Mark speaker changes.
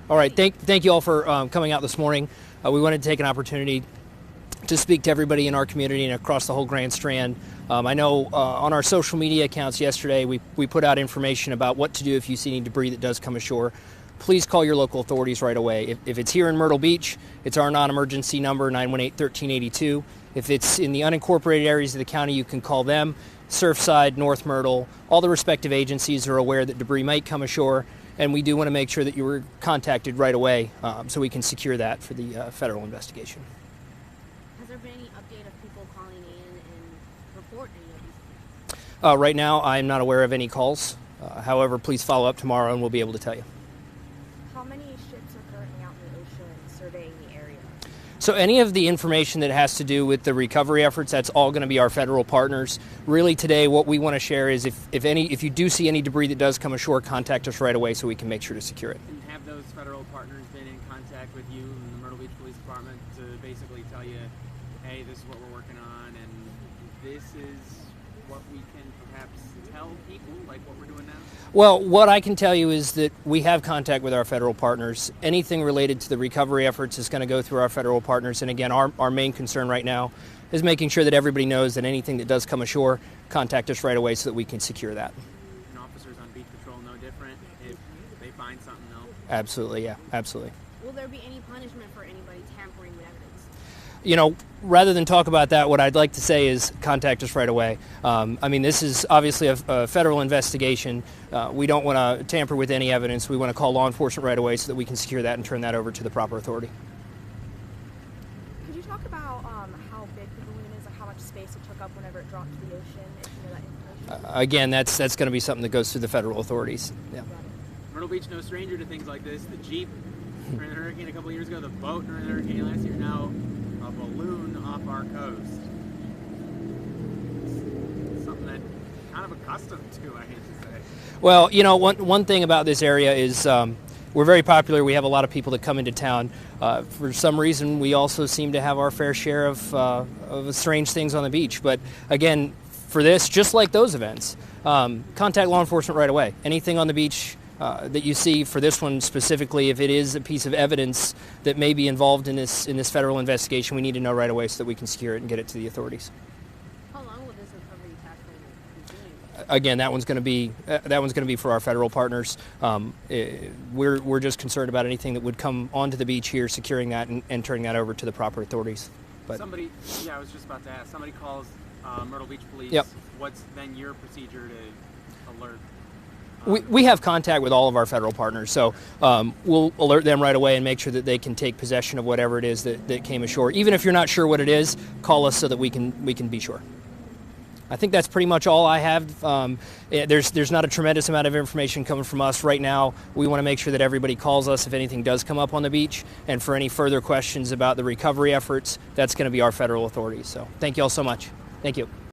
Speaker 1: All right, thank you all for coming out this morning. We wanted to take an opportunity to speak to everybody in our community and across the whole Grand Strand. I know on our social media accounts yesterday we put out information about what to do if you see any debris that does come ashore. Please call your local authorities right away. If it's here in Myrtle Beach, it's our non-emergency number, 918-1382. If it's in the unincorporated areas of the county, you can call them. Surfside, North Myrtle, all the respective agencies are aware that debris might come ashore, and we do want to make sure that you were contacted right away so we can secure that for the federal investigation.
Speaker 2: Has there been any update of people calling in and reporting any of these things?
Speaker 1: Right now, I'm not aware of any calls. However, please follow up tomorrow and we'll be able to tell you.
Speaker 2: How many ships are currently out in the ocean surveying the area?
Speaker 1: So any of the information that has to do with the recovery efforts, that's all going to be our federal partners. Really today what we want to share is if you do see any debris that does come ashore, contact us right away so we can make sure to secure it.
Speaker 3: And have those federal partners been in contact with you and the Myrtle Beach Police Department to basically tell you, hey, this is what we're working on and this is what we can perhaps tell people, like what we're doing now?
Speaker 1: Well, what I can tell you is that we have contact with our federal partners. Anything related to the recovery efforts is going to go through our federal partners. And again, our main concern right now is making sure that everybody knows that anything that does come ashore, contact us right away so that we can secure that.
Speaker 3: And officers on beach patrol no different. If they find something, they'll...
Speaker 1: Absolutely, yeah, absolutely.
Speaker 2: Will there be any punishment for anybody tampering with evidence?
Speaker 1: You know, rather than talk about that, what I'd like to say is contact us right away. I mean, this is obviously a federal investigation. We don't want to tamper with any evidence. We want to call law enforcement right away so that we can secure that and turn that over to the proper authority.
Speaker 2: Could you talk about how big the balloon is, like how much space it took up whenever it dropped to the ocean, if you know that information?
Speaker 1: Again, that's going to be something that goes through the federal authorities. Yeah.
Speaker 3: Myrtle Beach no stranger to things like this. The Jeep during the hurricane a couple years ago, the boat during the hurricane last year, now a balloon off our coast. It's something that kind of accustomed to, I hate to say.
Speaker 1: Well, you know, one thing about this area is we're very popular. We have a lot of people that come into town. For some reason, we also seem to have our fair share of strange things on the beach. But again, for this, just like those events, contact law enforcement right away. Anything on the beach that you see, for this one specifically, if it is a piece of evidence that may be involved in this federal investigation, we need to know right away so that we can secure it and get it to the authorities.
Speaker 2: How long will this recovery task force continue?
Speaker 1: Again, that one's going to be for our federal partners. We're just concerned about anything that would come onto the beach here, securing that and turning that over to the proper authorities. But
Speaker 3: I was just about to ask. Somebody calls Myrtle Beach Police.
Speaker 1: Yep.
Speaker 3: What's then your procedure to alert?
Speaker 1: We have contact with all of our federal partners, so we'll alert them right away and make sure that they can take possession of whatever it is that came ashore. Even if you're not sure what it is, call us so that we can be sure. I think that's pretty much all I have. There's not a tremendous amount of information coming from us right now. We want to make sure that everybody calls us if anything does come up on the beach, and for any further questions about the recovery efforts, that's going to be our federal authorities. So thank you all so much. Thank you.